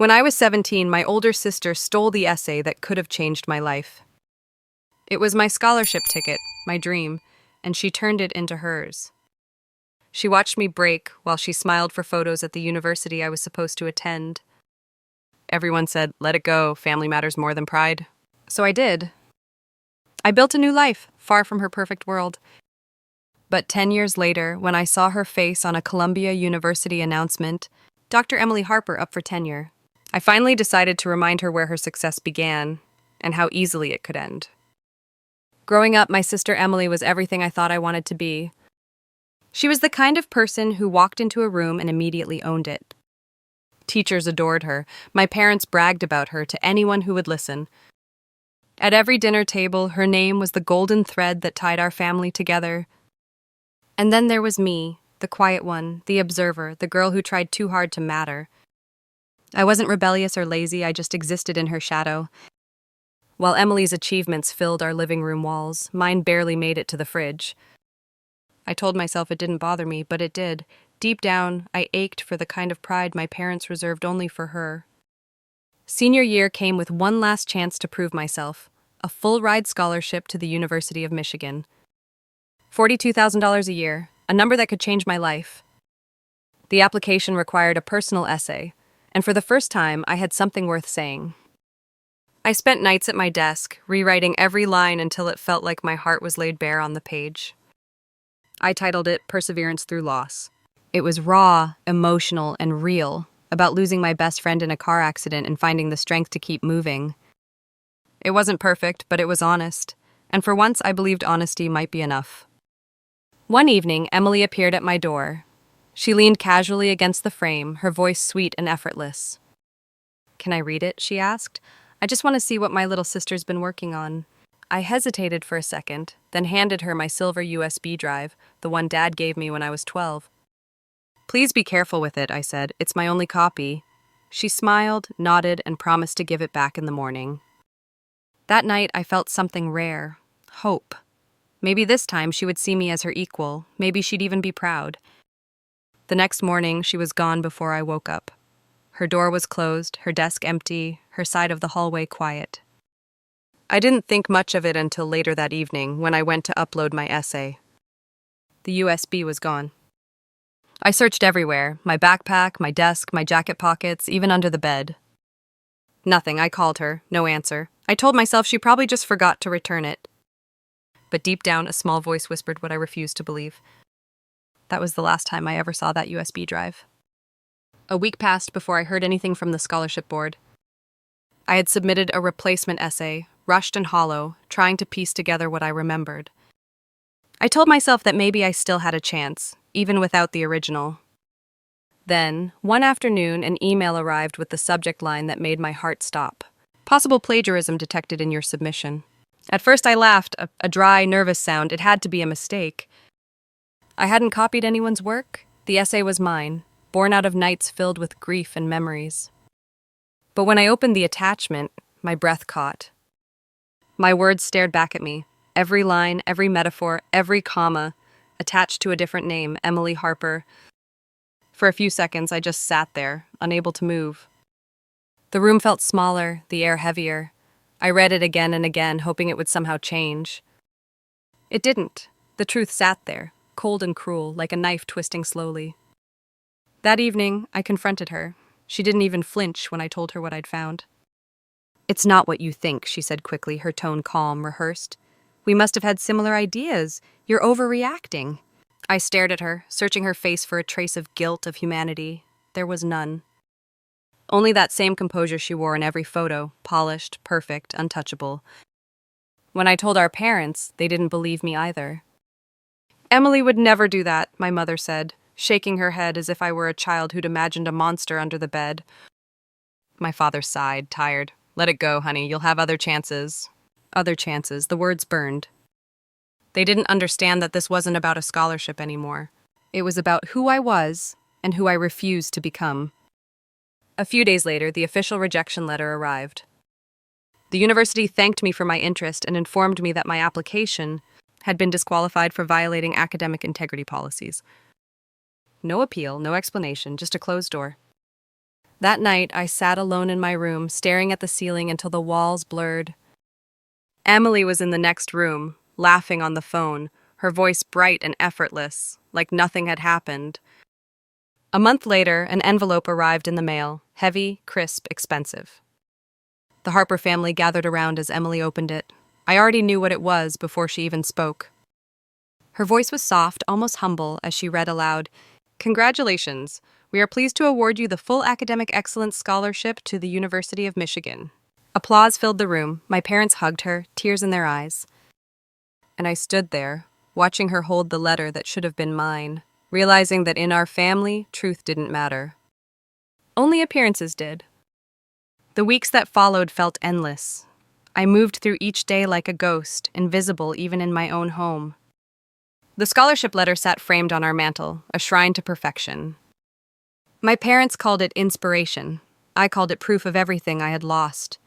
When I was 17, my older sister stole the essay that could have changed my life. It was my scholarship ticket, my dream, and she turned it into hers. She watched me break while she smiled for photos at the university I was supposed to attend. Everyone said, "Let it go, family matters more than pride." So I did. I built a new life, far from her perfect world. But 10 years later, when I saw her face on a Columbia University announcement, Dr. Emily Harper up for tenure, I finally decided to remind her where her success began and how easily it could end. Growing up, my sister Emily was everything I thought I wanted to be. She was the kind of person who walked into a room and immediately owned it. Teachers adored her. My parents bragged about her to anyone who would listen. At every dinner table, her name was the golden thread that tied our family together. And then there was me, the quiet one, the observer, the girl who tried too hard to matter. I wasn't rebellious or lazy, I just existed in her shadow. While Emily's achievements filled our living room walls, mine barely made it to the fridge. I told myself it didn't bother me, but it did. Deep down, I ached for the kind of pride my parents reserved only for her. Senior year came with one last chance to prove myself, a full-ride scholarship to the University of Michigan. $42,000 a year, a number that could change my life. The application required a personal essay, and for the first time, I had something worth saying. I spent nights at my desk, rewriting every line until it felt like my heart was laid bare on the page. I titled it Perseverance Through Loss. It was raw, emotional, and real, about losing my best friend in a car accident and finding the strength to keep moving. It wasn't perfect, but it was honest, and for once I believed honesty might be enough. One evening, Emily appeared at my door. She leaned casually against the frame, her voice sweet and effortless. "Can I read it?" she asked. "I just want to see what my little sister's been working on." I hesitated for a second, then handed her my silver USB drive, the one Dad gave me when I was 12. "Please be careful with it," I said. "It's my only copy." She smiled, nodded, and promised to give it back in the morning. That night, I felt something rare. Hope. Maybe this time she would see me as her equal. Maybe she'd even be proud. The next morning, she was gone before I woke up. Her door was closed, her desk empty, her side of the hallway quiet. I didn't think much of it until later that evening, when I went to upload my essay. The USB was gone. I searched everywhere, my backpack, my desk, my jacket pockets, even under the bed. Nothing. I called her. No answer. I told myself she probably just forgot to return it. But deep down, a small voice whispered what I refused to believe. That was the last time I ever saw that USB drive. A week passed before I heard anything from the scholarship board. I had submitted a replacement essay, rushed and hollow, trying to piece together what I remembered. I told myself that maybe I still had a chance, even without the original. Then, one afternoon, an email arrived with the subject line that made my heart stop. "Possible plagiarism detected in your submission." At first I laughed, a dry, nervous sound. It had to be a mistake. I hadn't copied anyone's work. The essay was mine, born out of nights filled with grief and memories. But when I opened the attachment, my breath caught. My words stared back at me. Every line, every metaphor, every comma, attached to a different name, Emily Harper. For a few seconds, I just sat there, unable to move. The room felt smaller, the air heavier. I read it again and again, hoping it would somehow change. It didn't. The truth sat there, cold and cruel, like a knife twisting slowly. That evening, I confronted her. She didn't even flinch when I told her what I'd found. "It's not what you think," she said quickly, her tone calm, rehearsed. "We must have had similar ideas. You're overreacting." I stared at her, searching her face for a trace of guilt, of humanity. There was none. Only that same composure she wore in every photo, polished, perfect, untouchable. When I told our parents, they didn't believe me either. "Emily would never do that," my mother said, shaking her head as if I were a child who'd imagined a monster under the bed. My father sighed, tired. "Let it go, honey. You'll have other chances." Other chances. The words burned. They didn't understand that this wasn't about a scholarship anymore. It was about who I was and who I refused to become. A few days later, the official rejection letter arrived. The university thanked me for my interest and informed me that my application had been disqualified for violating academic integrity policies. No appeal, no explanation, just a closed door. That night, I sat alone in my room, staring at the ceiling until the walls blurred. Emily was in the next room, laughing on the phone, her voice bright and effortless, like nothing had happened. A month later, an envelope arrived in the mail, heavy, crisp, expensive. The Harper family gathered around as Emily opened it. I already knew what it was before she even spoke. Her voice was soft, almost humble, as she read aloud, "Congratulations. We are pleased to award you the full academic excellence scholarship to the University of Michigan." Applause filled the room. My parents hugged her, tears in their eyes. And I stood there, watching her hold the letter that should have been mine, realizing that in our family, truth didn't matter. Only appearances did. The weeks that followed felt endless. I moved through each day like a ghost, invisible even in my own home. The scholarship letter sat framed on our mantel, a shrine to perfection. My parents called it inspiration. I called it proof of everything I had lost.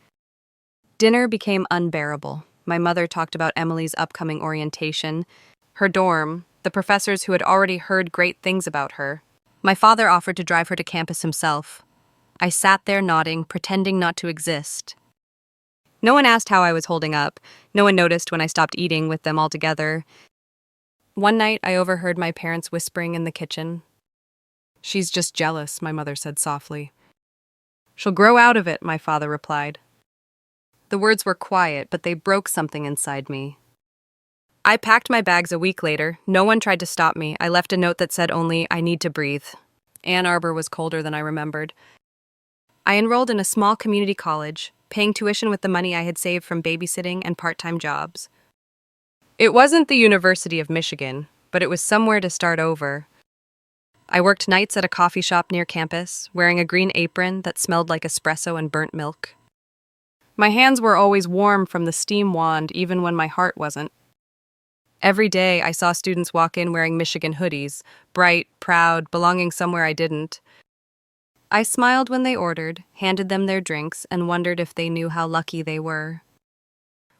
Dinner became unbearable. My mother talked about Emily's upcoming orientation, her dorm, the professors who had already heard great things about her. My father offered to drive her to campus himself. I sat there nodding, pretending not to exist. No one asked how I was holding up. No one noticed when I stopped eating with them altogether. One night, I overheard my parents whispering in the kitchen. "She's just jealous," my mother said softly. "She'll grow out of it," my father replied. The words were quiet, but they broke something inside me. I packed my bags a week later. No one tried to stop me. I left a note that said only, "I need to breathe." Ann Arbor was colder than I remembered. I enrolled in a small community college, paying tuition with the money I had saved from babysitting and part-time jobs. It wasn't the University of Michigan, but it was somewhere to start over. I worked nights at a coffee shop near campus, wearing a green apron that smelled like espresso and burnt milk. My hands were always warm from the steam wand, even when my heart wasn't. Every day, I saw students walk in wearing Michigan hoodies, bright, proud, belonging somewhere I didn't. I smiled when they ordered, handed them their drinks, and wondered if they knew how lucky they were.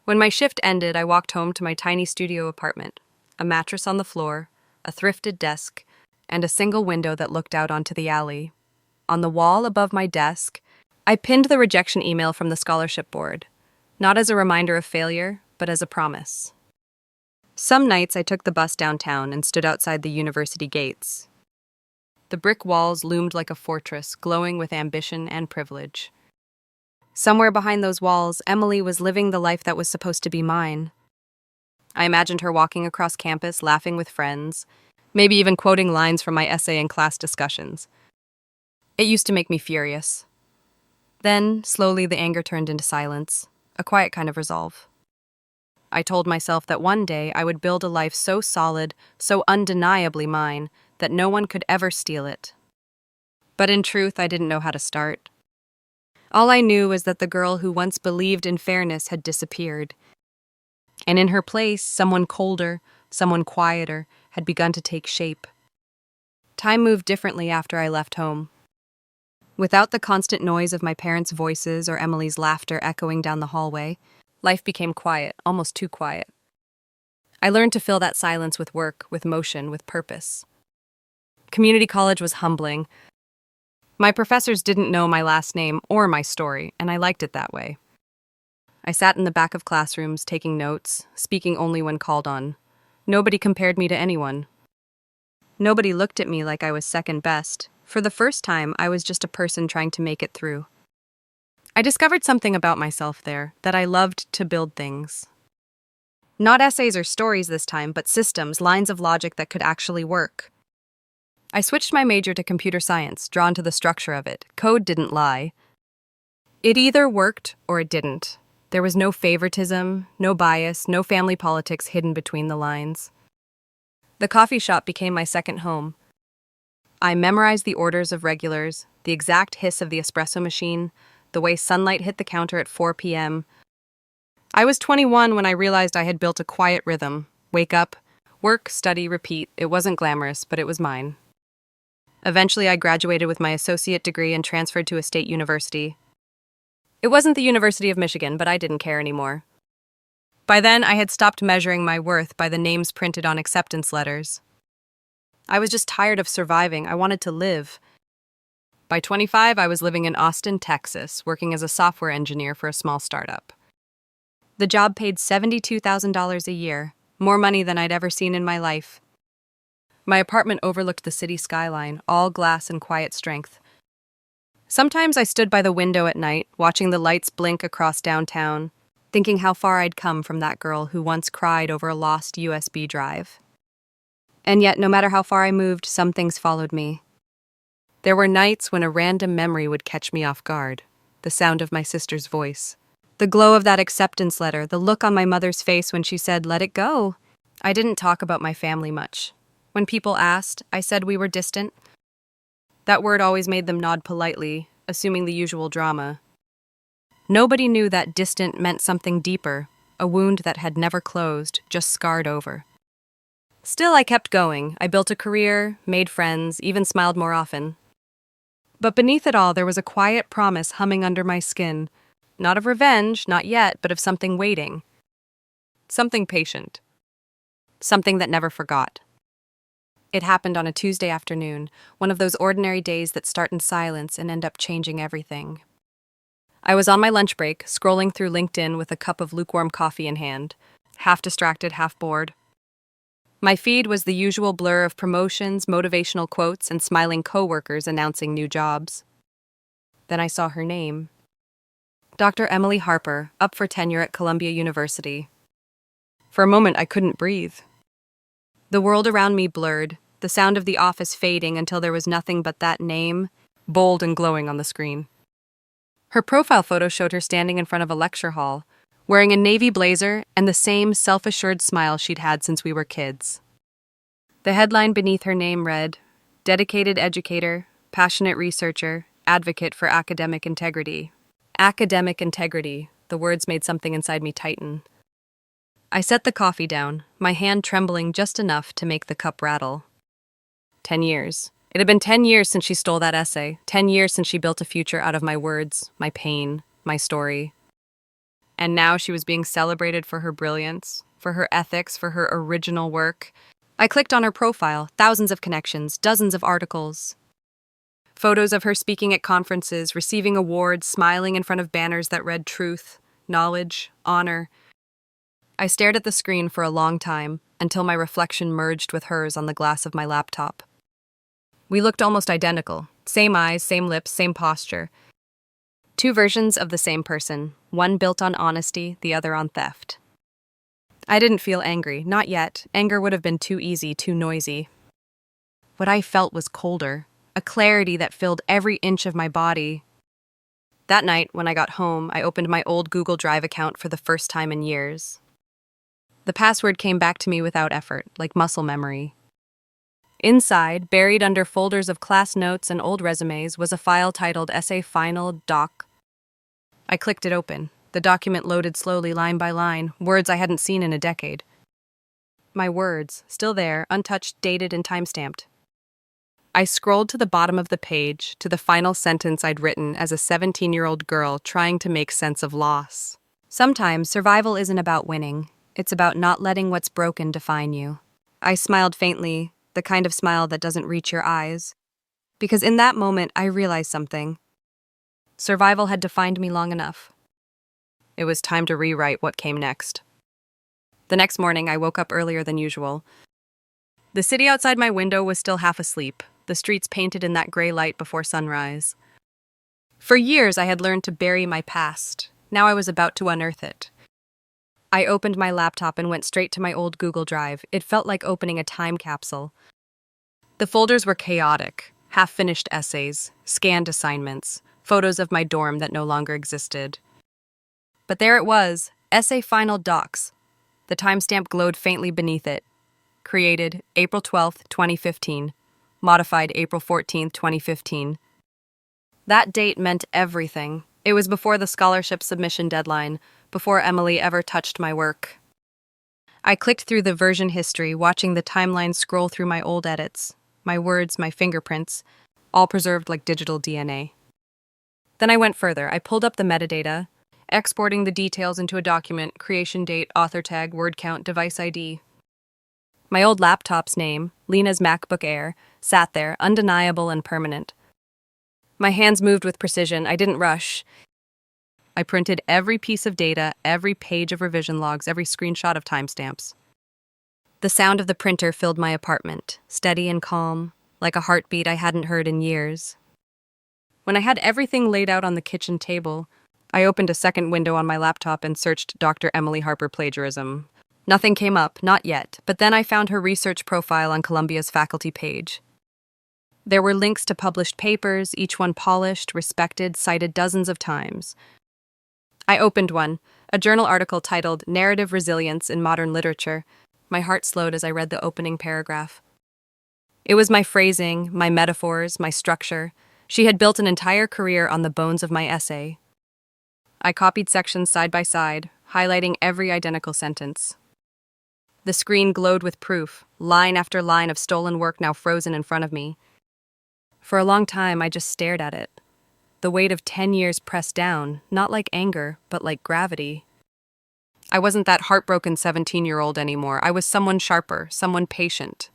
When my shift ended, I walked home to my tiny studio apartment, a mattress on the floor, a thrifted desk, and a single window that looked out onto the alley. On the wall above my desk, I pinned the rejection email from the scholarship board, not as a reminder of failure, but as a promise. Some nights I took the bus downtown and stood outside the university gates. The brick walls loomed like a fortress, glowing with ambition and privilege. Somewhere behind those walls, Emily was living the life that was supposed to be mine. I imagined her walking across campus, laughing with friends, maybe even quoting lines from my essay in class discussions. It used to make me furious. Then, slowly, the anger turned into silence, a quiet kind of resolve. I told myself that one day I would build a life so solid, so undeniably mine, that no one could ever steal it. But in truth, I didn't know how to start. All I knew was that the girl who once believed in fairness had disappeared. And in her place, someone colder, someone quieter, had begun to take shape. Time moved differently after I left home. Without the constant noise of my parents' voices or Emily's laughter echoing down the hallway, life became quiet, almost too quiet. I learned to fill that silence with work, with motion, with purpose. Community college was humbling. My professors didn't know my last name or my story, and I liked it that way. I sat in the back of classrooms, taking notes, speaking only when called on. Nobody compared me to anyone. Nobody looked at me like I was second best. For the first time, I was just a person trying to make it through. I discovered something about myself there, that I loved to build things. Not essays or stories this time, but systems, lines of logic that could actually work. I switched my major to computer science, drawn to the structure of it. Code didn't lie. It either worked or it didn't. There was no favoritism, no bias, no family politics hidden between the lines. The coffee shop became my second home. I memorized the orders of regulars, the exact hiss of the espresso machine, the way sunlight hit the counter at 4 p.m. I was 21 when I realized I had built a quiet rhythm. Wake up, work, study, repeat. It wasn't glamorous, but it was mine. Eventually, I graduated with my associate degree and transferred to a state university. It wasn't the University of Michigan, but I didn't care anymore. By then, I had stopped measuring my worth by the names printed on acceptance letters. I was just tired of surviving. I wanted to live. By 25, I was living in Austin, Texas, working as a software engineer for a small startup. The job paid $72,000 a year, more money than I'd ever seen in my life. My apartment overlooked the city skyline, all glass and quiet strength. Sometimes I stood by the window at night, watching the lights blink across downtown, thinking how far I'd come from that girl who once cried over a lost USB drive. And yet, no matter how far I moved, some things followed me. There were nights when a random memory would catch me off guard, the sound of my sister's voice. The glow of that acceptance letter, the look on my mother's face when she said, "Let it go." I didn't talk about my family much. When people asked, I said we were distant. That word always made them nod politely, assuming the usual drama. Nobody knew that distant meant something deeper, a wound that had never closed, just scarred over. Still, I kept going. I built a career, made friends, even smiled more often. But beneath it all, there was a quiet promise humming under my skin. Not of revenge, not yet, but of something waiting. Something patient. Something that never forgot. It happened on a Tuesday afternoon, one of those ordinary days that start in silence and end up changing everything. I was on my lunch break, scrolling through LinkedIn with a cup of lukewarm coffee in hand, half distracted, half bored. My feed was the usual blur of promotions, motivational quotes, and smiling coworkers announcing new jobs. Then I saw her name. Dr. Emily Harper, up for tenure at Columbia University. For a moment, I couldn't breathe. The world around me blurred, the sound of the office fading until there was nothing but that name, bold and glowing on the screen. Her profile photo showed her standing in front of a lecture hall, wearing a navy blazer and the same self-assured smile she'd had since we were kids. The headline beneath her name read, "Dedicated educator, passionate researcher, advocate for academic integrity." Academic integrity, the words made something inside me tighten. I set the coffee down, my hand trembling just enough to make the cup rattle. 10 years. It had been 10 years since she stole that essay, 10 years since she built a future out of my words, my pain, my story. And now she was being celebrated for her brilliance, for her ethics, for her original work. I clicked on her profile, thousands of connections, dozens of articles. Photos of her speaking at conferences, receiving awards, smiling in front of banners that read truth, knowledge, honor. I stared at the screen for a long time, until my reflection merged with hers on the glass of my laptop. We looked almost identical, same eyes, same lips, same posture. Two versions of the same person, one built on honesty, the other on theft. I didn't feel angry, not yet. Anger would have been too easy, too noisy. What I felt was colder, a clarity that filled every inch of my body. That night, when I got home, I opened my old Google Drive account for the first time in years. The password came back to me without effort, like muscle memory. Inside, buried under folders of class notes and old resumes, was a file titled Essay Final Doc. I clicked it open. The document loaded slowly, line by line, words I hadn't seen in a decade. My words, still there, untouched, dated, and time-stamped. I scrolled to the bottom of the page, to the final sentence I'd written as a 17-year-old girl trying to make sense of loss. Sometimes survival isn't about winning. It's about not letting what's broken define you. I smiled faintly, the kind of smile that doesn't reach your eyes. Because in that moment, I realized something. Survival had defined me long enough. It was time to rewrite what came next. The next morning, I woke up earlier than usual. The city outside my window was still half asleep, the streets painted in that gray light before sunrise. For years, I had learned to bury my past. Now I was about to unearth it. I opened my laptop and went straight to my old Google Drive. It felt like opening a time capsule. The folders were chaotic, half-finished essays, scanned assignments, photos of my dorm that no longer existed. But there it was, Essay Final Docs. The timestamp glowed faintly beneath it. Created April 12th, 2015. Modified April 14th, 2015. That date meant everything. It was before the scholarship submission deadline, before Emily ever touched my work. I clicked through the version history, watching the timeline scroll through my old edits, my words, my fingerprints, all preserved like digital DNA. Then I went further. I pulled up the metadata, exporting the details into a document, creation date, author tag, word count, device ID. My old laptop's name, Lena's MacBook Air, sat there, undeniable and permanent. My hands moved with precision. I didn't rush. I printed every piece of data, every page of revision logs, every screenshot of timestamps. The sound of the printer filled my apartment, steady and calm, like a heartbeat I hadn't heard in years. When I had everything laid out on the kitchen table, I opened a second window on my laptop and searched Dr. Emily Harper plagiarism. Nothing came up, not yet, but then I found her research profile on Columbia's faculty page. There were links to published papers, each one polished, respected, cited dozens of times. I opened one, a journal article titled Narrative Resilience in Modern Literature. My heart slowed as I read the opening paragraph. It was my phrasing, my metaphors, my structure. She had built an entire career on the bones of my essay. I copied sections side by side, highlighting every identical sentence. The screen glowed with proof, line after line of stolen work now frozen in front of me. For a long time, I just stared at it. The weight of 10 years pressed down, not like anger, but like gravity. I wasn't that heartbroken 17-year-old anymore. I was someone sharper, someone patient.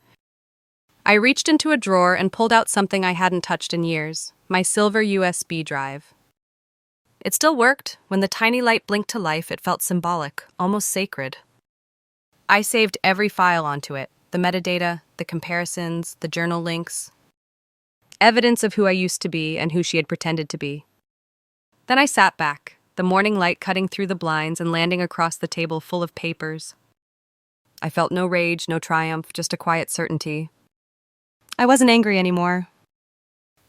I reached into a drawer and pulled out something I hadn't touched in years, my silver USB drive. It still worked. When the tiny light blinked to life, it felt symbolic, almost sacred. I saved every file onto it, the metadata, the comparisons, the journal links. Evidence of who I used to be and who she had pretended to be. Then I sat back, the morning light cutting through the blinds and landing across the table full of papers. I felt no rage, no triumph, just a quiet certainty. I wasn't angry anymore.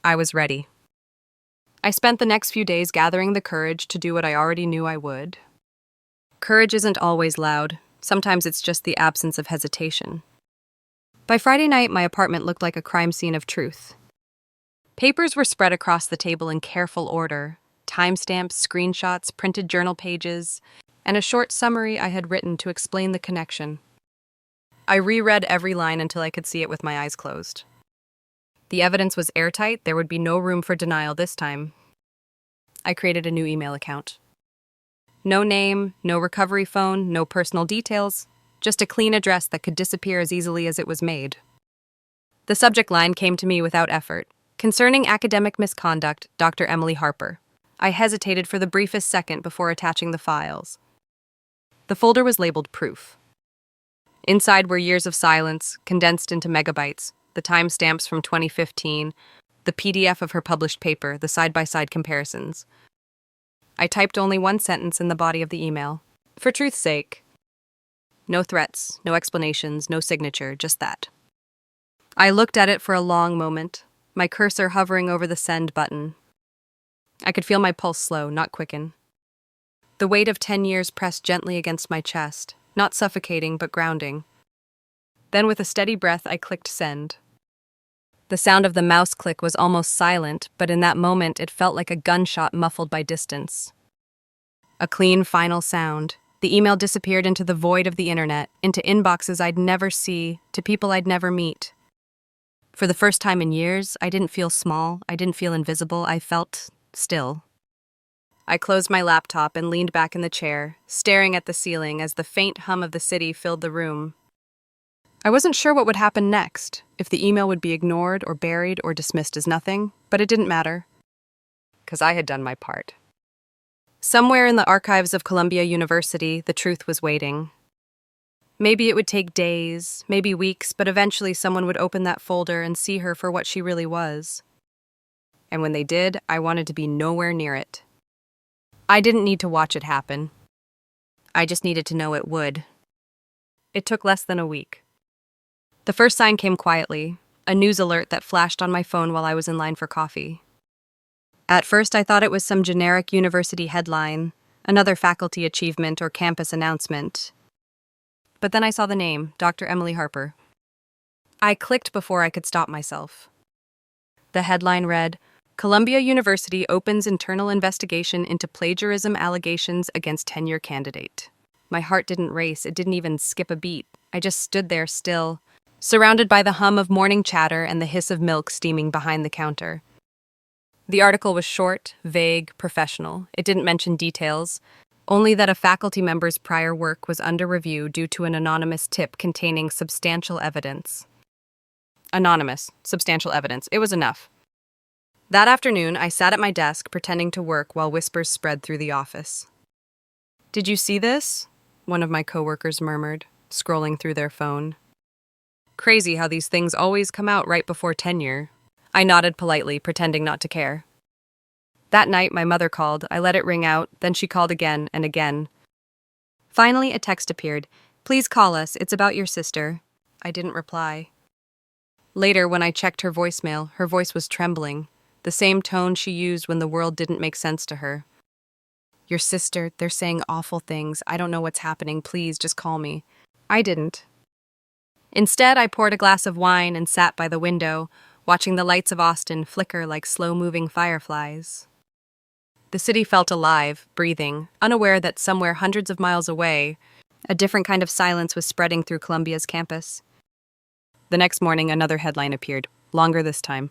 I was ready. I spent the next few days gathering the courage to do what I already knew I would. Courage isn't always loud. Sometimes it's just the absence of hesitation. By Friday night, my apartment looked like a crime scene of truth. Papers were spread across the table in careful order, timestamps, screenshots, printed journal pages, and a short summary I had written to explain the connection. I reread every line until I could see it with my eyes closed. The evidence was airtight. There would be no room for denial this time. I created a new email account. No name, no recovery phone, no personal details, just a clean address that could disappear as easily as it was made. The subject line came to me without effort. Concerning academic misconduct, Dr. Emily Harper. I hesitated for the briefest second before attaching the files. The folder was labeled Proof. Inside were years of silence, condensed into megabytes, the timestamps from 2015, the PDF of her published paper, the side-by-side comparisons. I typed only one sentence in the body of the email. For truth's sake. No threats, no explanations, no signature, just that. I looked at it for a long moment, my cursor hovering over the send button. I could feel my pulse slow, not quicken. The weight of 10 years pressed gently against my chest, not suffocating but grounding. Then with a steady breath, I clicked send. The sound of the mouse click was almost silent, but in that moment it felt like a gunshot muffled by distance. A clean, final sound. The email disappeared into the void of the internet, into inboxes I'd never see, to people I'd never meet. For the first time in years, I didn't feel small, I didn't feel invisible, I felt still. I closed my laptop and leaned back in the chair, staring at the ceiling as the faint hum of the city filled the room. I wasn't sure what would happen next, if the email would be ignored or buried or dismissed as nothing, but it didn't matter, because I had done my part. Somewhere in the archives of Columbia University, the truth was waiting. Maybe it would take days, maybe weeks, but eventually someone would open that folder and see her for what she really was. And when they did, I wanted to be nowhere near it. I didn't need to watch it happen. I just needed to know it would. It took less than a week. The first sign came quietly, a news alert that flashed on my phone while I was in line for coffee. At first, I thought it was some generic university headline, another faculty achievement or campus announcement. But then I saw the name, Dr. Emily Harper. I clicked before I could stop myself. The headline read, Columbia University opens internal investigation into plagiarism allegations against tenure candidate. My heart didn't race, it didn't even skip a beat. I just stood there still, surrounded by the hum of morning chatter and the hiss of milk steaming behind the counter. The article was short, vague, professional. It didn't mention details, only that a faculty member's prior work was under review due to an anonymous tip containing substantial evidence. Anonymous, substantial evidence. It was enough. That afternoon, I sat at my desk pretending to work while whispers spread through the office. "Did you see this?" one of my coworkers murmured, scrolling through their phone. "Crazy how these things always come out right before tenure." I nodded politely, pretending not to care. That night, my mother called. I let it ring out, then she called again and again. Finally, a text appeared. "Please call us, it's about your sister." I didn't reply. Later, when I checked her voicemail, her voice was trembling, the same tone she used when the world didn't make sense to her. "Your sister, they're saying awful things. I don't know what's happening. Please, just call me." I didn't. Instead, I poured a glass of wine and sat by the window, watching the lights of Austin flicker like slow-moving fireflies. The city felt alive, breathing, unaware that somewhere hundreds of miles away, a different kind of silence was spreading through Columbia's campus. The next morning, another headline appeared, longer this time.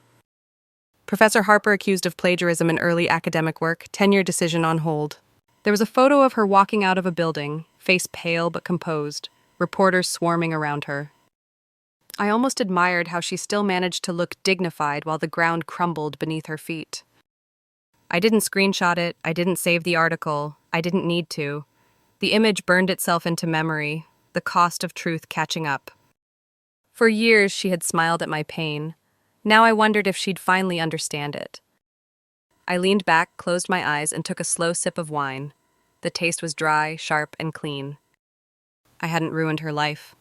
"Professor Harper accused of plagiarism in early academic work, tenure decision on hold." There was a photo of her walking out of a building, face pale but composed, reporters swarming around her. I almost admired how she still managed to look dignified while the ground crumbled beneath her feet. I didn't screenshot it, I didn't save the article, I didn't need to. The image burned itself into memory, the cost of truth catching up. For years she had smiled at my pain. Now I wondered if she'd finally understand it. I leaned back, closed my eyes, and took a slow sip of wine. The taste was dry, sharp, and clean. I hadn't ruined her life.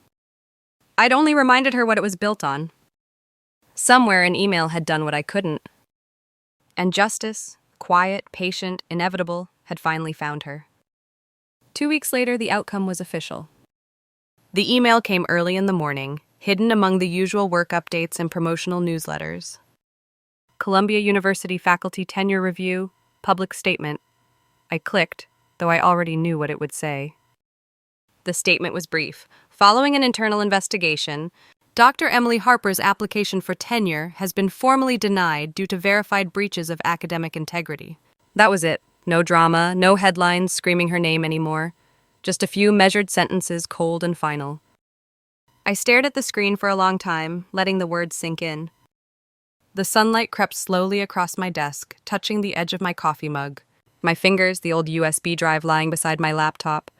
I'd only reminded her what it was built on. Somewhere an email had done what I couldn't. And justice, quiet, patient, inevitable, had finally found her. 2 weeks later, the outcome was official. The email came early in the morning, hidden among the usual work updates and promotional newsletters. Columbia University Faculty Tenure Review, Public Statement. I clicked, though I already knew what it would say. The statement was brief. Following an internal investigation, Dr. Emily Harper's application for tenure has been formally denied due to verified breaches of academic integrity. That was it. No drama, no headlines screaming her name anymore. Just a few measured sentences, cold and final. I stared at the screen for a long time, letting the words sink in. The sunlight crept slowly across my desk, touching the edge of my coffee mug. My fingers, the old USB drive lying beside my laptop.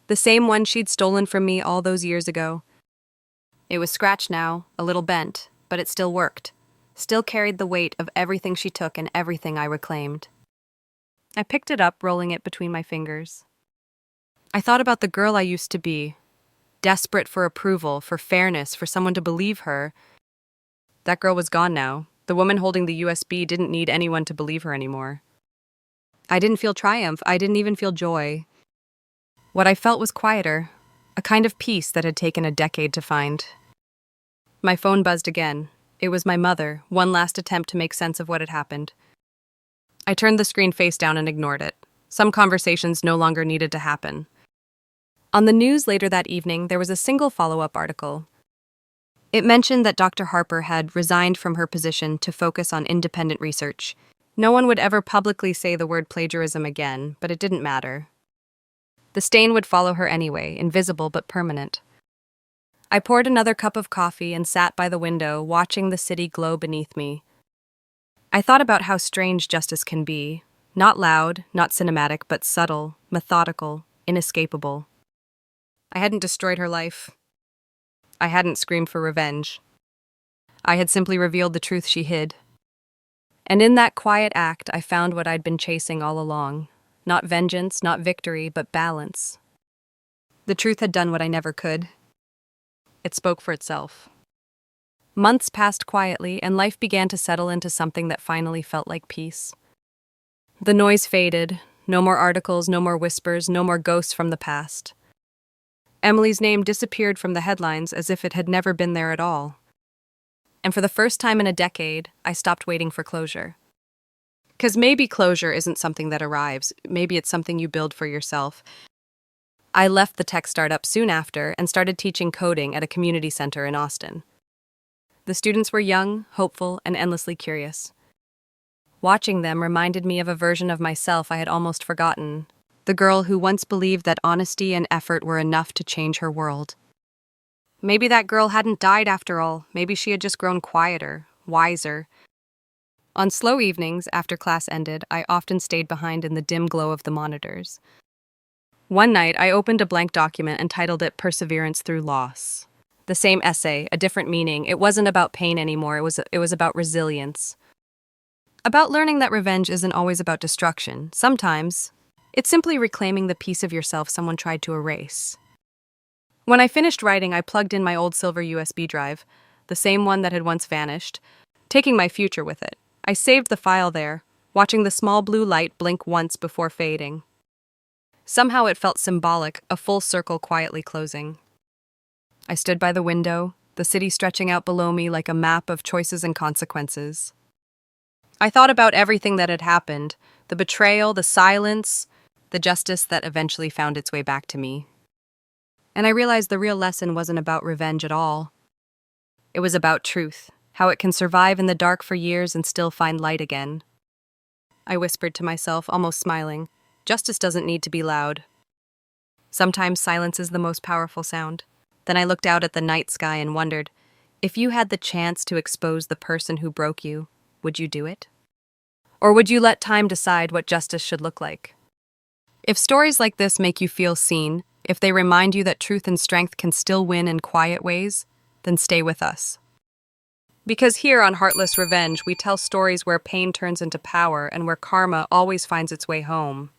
The same one she'd stolen from me all those years ago. It was scratched now, a little bent, but it still worked. Still carried the weight of everything she took and everything I reclaimed. I picked it up, rolling it between my fingers. I thought about the girl I used to be, desperate for approval, for fairness, for someone to believe her. That girl was gone now. The woman holding the USB didn't need anyone to believe her anymore. I didn't feel triumph. I didn't even feel joy. What I felt was quieter, a kind of peace that had taken a decade to find. My phone buzzed again. It was my mother, one last attempt to make sense of what had happened. I turned the screen face down and ignored it. Some conversations no longer needed to happen. On the news later that evening, there was a single follow-up article. It mentioned that Dr. Harper had resigned from her position to focus on independent research. No one would ever publicly say the word plagiarism again, but it didn't matter. The stain would follow her anyway, invisible but permanent. I poured another cup of coffee and sat by the window, watching the city glow beneath me. I thought about how strange justice can be. Not loud, not cinematic, but subtle, methodical, inescapable. I hadn't destroyed her life. I hadn't screamed for revenge. I had simply revealed the truth she hid. And in that quiet act, I found what I'd been chasing all along. Not vengeance, not victory, but balance. The truth had done what I never could. It spoke for itself. Months passed quietly, and life began to settle into something that finally felt like peace. The noise faded. No more articles, no more whispers, no more ghosts from the past. Emily's name disappeared from the headlines as if it had never been there at all. And for the first time in a decade, I stopped waiting for closure. Because maybe closure isn't something that arrives. Maybe it's something you build for yourself. I left the tech startup soon after and started teaching coding at a community center in Austin. The students were young, hopeful, and endlessly curious. Watching them reminded me of a version of myself I had almost forgotten, the girl who once believed that honesty and effort were enough to change her world. Maybe that girl hadn't died after all. Maybe she had just grown quieter, wiser. On slow evenings, after class ended, I often stayed behind in the dim glow of the monitors. One night, I opened a blank document and titled it Perseverance Through Loss. The same essay, a different meaning. It wasn't about pain anymore, it was about resilience. About learning that revenge isn't always about destruction. Sometimes, it's simply reclaiming the piece of yourself someone tried to erase. When I finished writing, I plugged in my old silver USB drive, the same one that had once vanished, taking my future with it. I saved the file there, watching the small blue light blink once before fading. Somehow it felt symbolic, a full circle quietly closing. I stood by the window, the city stretching out below me like a map of choices and consequences. I thought about everything that had happened, the betrayal, the silence, the justice that eventually found its way back to me. And I realized the real lesson wasn't about revenge at all. It was about truth, how it can survive in the dark for years and still find light again. I whispered to myself, almost smiling, justice doesn't need to be loud. Sometimes silence is the most powerful sound. Then I looked out at the night sky and wondered, if you had the chance to expose the person who broke you, would you do it? Or would you let time decide what justice should look like? If stories like this make you feel seen, if they remind you that truth and strength can still win in quiet ways, then stay with us. Because here on Heartless Revenge, we tell stories where pain turns into power and where karma always finds its way home.